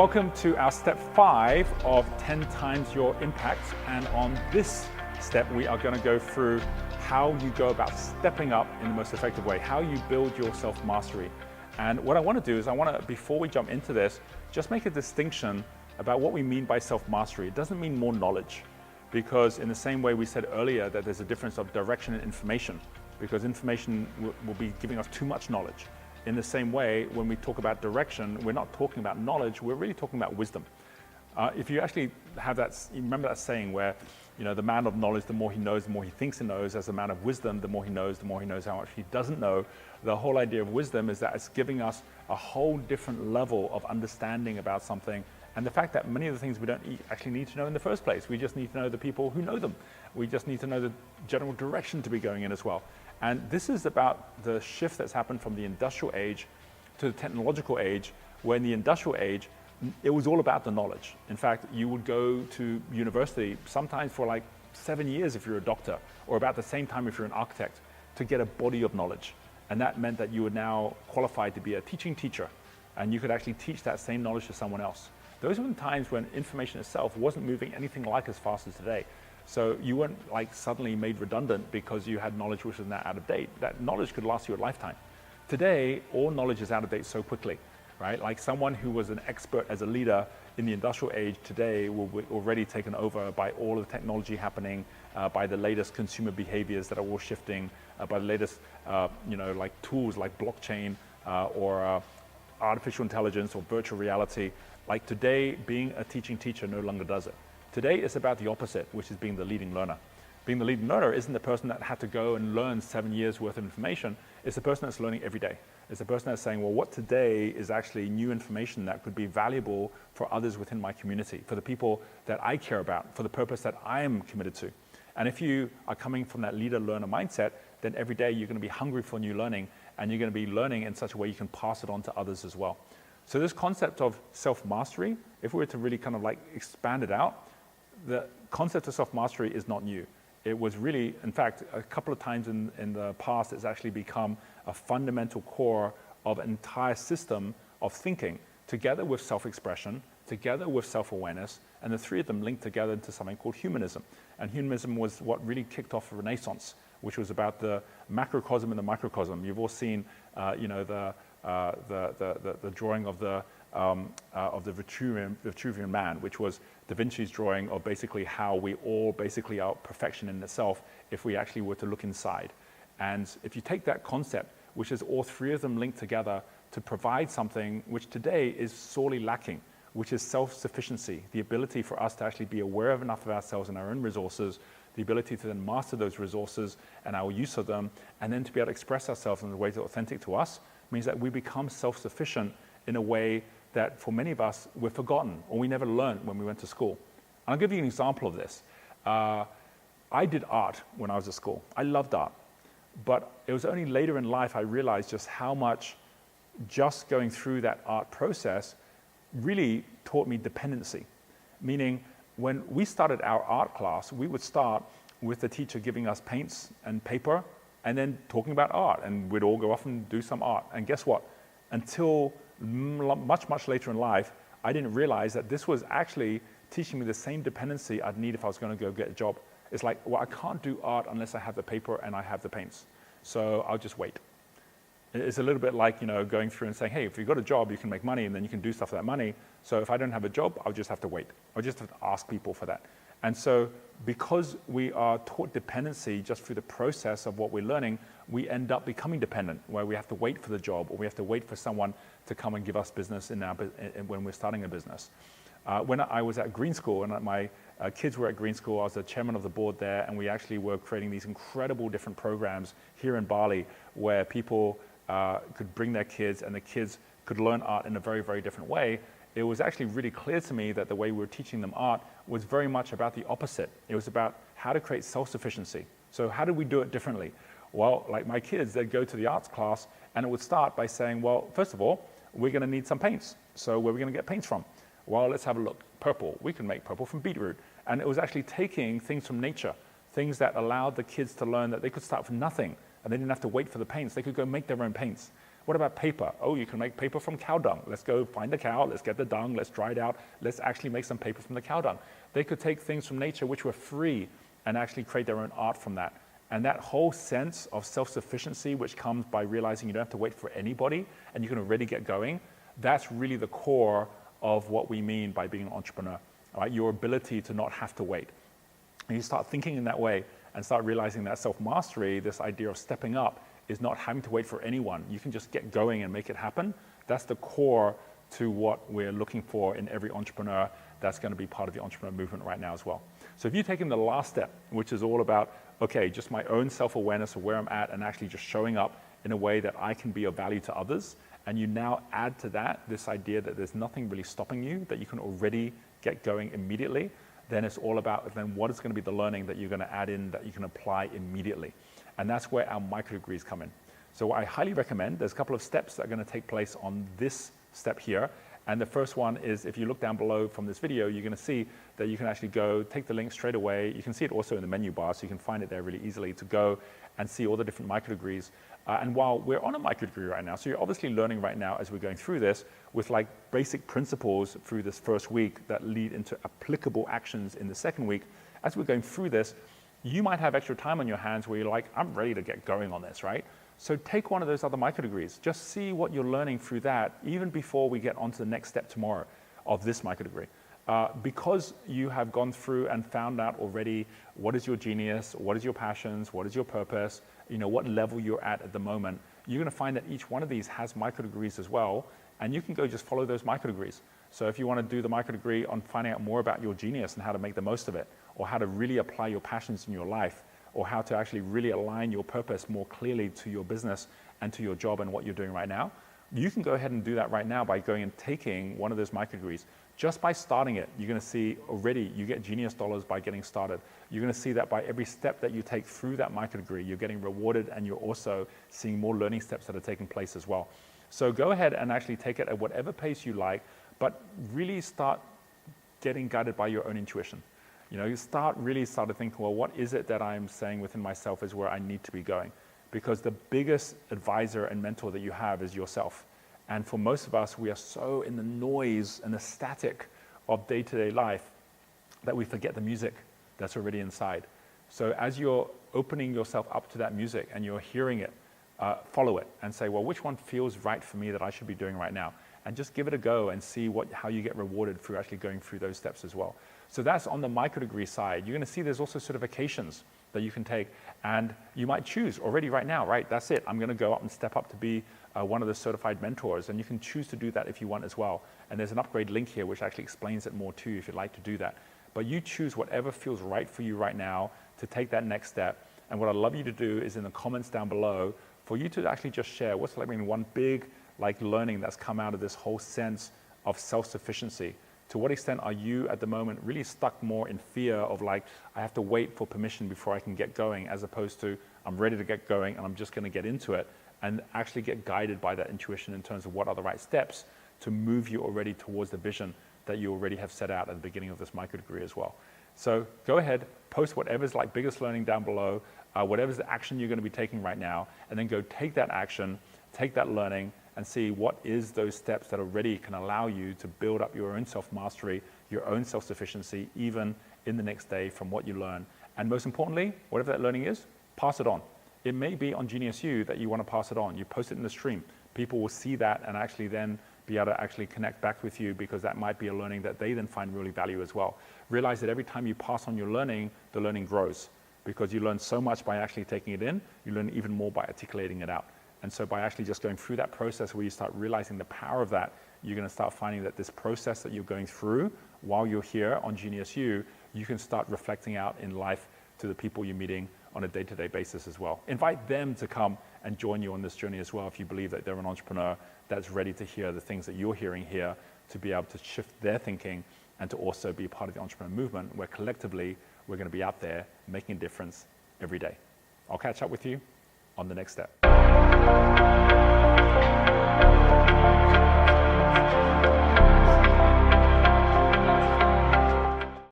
welcome to our step 5 of 10 times your impact. And on this step, we are going to go through how you go about stepping up in the most effective way, how you build your self-mastery. And what I want to do is before we jump into this, just make a distinction about what we mean by self-mastery. It doesn't mean more knowledge, because in the same way we said earlier that there's a difference of direction and information, because information will be giving us too much knowledge. In the same way, when we talk about direction, we're not talking about knowledge, we're really talking about wisdom. If you actually have that, you remember that saying where, the man of knowledge, the more he knows, the more he thinks he knows. As a man of wisdom, the more he knows how much he doesn't know. The whole idea of wisdom is that it's giving us a whole different level of understanding about something. And the fact that many of the things we don't actually need to know in the first place. We just need to know the people who know them. We just need to know the general direction to be going in as well. And this is about the shift that's happened from the industrial age to the technological age, where in the industrial age, it was all about the knowledge. In fact, you would go to university sometimes for like 7 years if you're a doctor, or about the same time if you're an architect, to get a body of knowledge. And that meant that you were now qualified to be a teaching teacher, and you could actually teach that same knowledge to someone else. Those were the times when information itself wasn't moving anything like as fast as today. So you weren't like suddenly made redundant because you had knowledge which was now out of date. That knowledge could last you a lifetime. Today, all knowledge is out of date so quickly, right? Like someone who was an expert as a leader in the industrial age today will be already taken over by all of the technology happening, by the latest consumer behaviors that are all shifting, by the latest, like tools like blockchain or artificial intelligence or virtual reality. Like today, being a teaching teacher no longer does it. Today, it's about the opposite, which is being the leading learner. Being the leading learner isn't the person that had to go and learn 7 years worth of information. It's the person that's learning every day. It's the person that's saying, well, what today is actually new information that could be valuable for others within my community, for the people that I care about, for the purpose that I am committed to. And if you are coming from that leader-learner mindset, then every day you're going to be hungry for new learning, and you're going to be learning in such a way you can pass it on to others as well. So this concept of self-mastery, if we were to really kind of like expand it out, the concept of self-mastery is not new. It was really, in fact, a couple of times in the past, it's actually become a fundamental core of an entire system of thinking, together with self-expression, together with self-awareness, and the three of them linked together into something called humanism. And humanism was what really kicked off the Renaissance, which was about the macrocosm and the microcosm. You've all seen, the drawing of the Vitruvian Man, which was Da Vinci's drawing of basically how we all basically are perfection in itself if we actually were to look inside. And if you take that concept, which is all three of them linked together to provide something which today is sorely lacking, which is self-sufficiency, the ability for us to actually be aware of enough of ourselves and our own resources, the ability to then master those resources and our use of them, and then to be able to express ourselves in a way that's authentic to us, means that we become self-sufficient in a way that for many of us, we're forgotten or we never learned when we went to school. And I'll give you an example of this. I did art when I was at school. I loved art. But it was only later in life I realized just how much just going through that art process really taught me dependency. Meaning, when we started our art class, we would start with the teacher giving us paints and paper and then talking about art. And we'd all go off and do some art. And guess what? Until much, much later in life, I didn't realize that this was actually teaching me the same dependency I'd need if I was going to go get a job. It's like, well, I can't do art unless I have the paper and I have the paints. So I'll just wait. It's a little bit like, going through and saying, hey, if you've got a job, you can make money and then you can do stuff for that money. So if I don't have a job, I'll just have to wait. I'll just have to ask people for that. And so because we are taught dependency just through the process of what we're learning, we end up becoming dependent, where we have to wait for the job or we have to wait for someone to come and give us business when we're starting a business. When I was at Green School and my kids were at Green School, I was the chairman of the board there, and we actually were creating these incredible different programs here in Bali where people could bring their kids and the kids could learn art in a very, very different way. It was actually really clear to me that the way we were teaching them art was very much about the opposite. It was about how to create self-sufficiency. So how did we do it differently? Well, like my kids, they'd go to the arts class and it would start by saying, well, first of all, we're going to need some paints. So where are we going to get paints from? Well, let's have a look. Purple. We can make purple from beetroot. And it was actually taking things from nature, things that allowed the kids to learn that they could start from nothing and they didn't have to wait for the paints. They could go make their own paints. What about paper? Oh, you can make paper from cow dung. Let's go find the cow, let's get the dung, let's dry it out, let's actually make some paper from the cow dung. They could take things from nature which were free and actually create their own art from that. And that whole sense of self-sufficiency, which comes by realizing you don't have to wait for anybody and you can already get going, that's really the core of what we mean by being an entrepreneur, right? Your ability to not have to wait. And you start thinking in that way and start realizing that self-mastery, this idea of stepping up, is not having to wait for anyone. You can just get going and make it happen. That's the core to what we're looking for in every entrepreneur that's going to be part of the entrepreneur movement right now as well. So if you've taken the last step, which is all about, okay, just my own self-awareness of where I'm at and actually just showing up in a way that I can be of value to others, and you now add to that this idea that there's nothing really stopping you, that you can already get going immediately, then it's all about then what is going to be the learning that you're going to add in that you can apply immediately. And that's where our micro degrees come in. So I highly recommend, there's a couple of steps that are going to take place on this step here. And the first one is, if you look down below from this video, you're going to see that you can actually go take the link straight away. You can see it also in the menu bar, so you can find it there really easily to go and see all the different micro degrees. And while we're on a micro degree right now, so you're obviously learning right now as we're going through this with like basic principles through this first week that lead into applicable actions in the second week. As we're going through this, you might have extra time on your hands where you're like, I'm ready to get going on this, right? So take one of those other micro degrees. Just see what you're learning through that, even before we get on to the next step tomorrow of this micro degree. Because you have gone through and found out already what is your genius, what is your passions, what is your purpose, you know, what level you're at the moment, you're going to find that each one of these has micro degrees as well, and you can go just follow those micro degrees. So if you want to do the micro degree on finding out more about your genius and how to make the most of it, or how to really apply your passions in your life, or how to actually really align your purpose more clearly to your business and to your job and what you're doing right now, you can go ahead and do that right now by going and taking one of those micro degrees. Just by starting it, you're going to see already you get genius dollars by getting started. You're going to see that by every step that you take through that micro degree, you're getting rewarded, and you're also seeing more learning steps that are taking place as well. So go ahead and actually take it at whatever pace you like, but really start getting guided by your own intuition. You know, you really start to think, well, what is it that I'm saying within myself is where I need to be going? Because the biggest advisor and mentor that you have is yourself. And for most of us, we are so in the noise and the static of day-to-day life that we forget the music that's already inside. So as you're opening yourself up to that music and you're hearing it, follow it and say, well, which one feels right for me that I should be doing right now? And just give it a go and see how you get rewarded through actually going through those steps as well. So that's on the micro degree side. You're going to see there's also certifications that you can take, and you might choose already right now, right? That's it. I'm going to go up and step up to be one of the certified mentors, and you can choose to do that if you want as well. And there's an upgrade link here which actually explains it more to you if you'd like to do that. But you choose whatever feels right for you right now to take that next step. And what I'd love you to do is in the comments down below for you to actually just share what's like one big learning that's come out of this whole sense of self-sufficiency. To what extent are you at the moment really stuck more in fear of I have to wait for permission before I can get going, as opposed to I'm ready to get going and I'm just going to get into it and actually get guided by that intuition in terms of what are the right steps to move you already towards the vision that you already have set out at the beginning of this micro degree as well. So go ahead, post whatever's biggest learning down below, whatever's the action you're going to be taking right now, and then go take that action, take that learning, and see what is those steps that already can allow you to build up your own self-mastery, your own self-sufficiency, even in the next day from what you learn. And most importantly, whatever that learning is, pass it on. It may be on Genius U that you want to pass it on. You post it in the stream. People will see that and actually then be able to actually connect back with you, because that might be a learning that they then find really value as well. Realize that every time you pass on your learning, the learning grows, because you learn so much by actually taking it in, you learn even more by articulating it out. And so by actually just going through that process where you start realizing the power of that, you're going to start finding that this process that you're going through while you're here on Genius U, you can start reflecting out in life to the people you're meeting on a day-to-day basis as well. Invite them to come and join you on this journey as well if you believe that they're an entrepreneur that's ready to hear the things that you're hearing here, to be able to shift their thinking and to also be part of the entrepreneur movement, where collectively we're going to be out there making a difference every day. I'll catch up with you on the next step.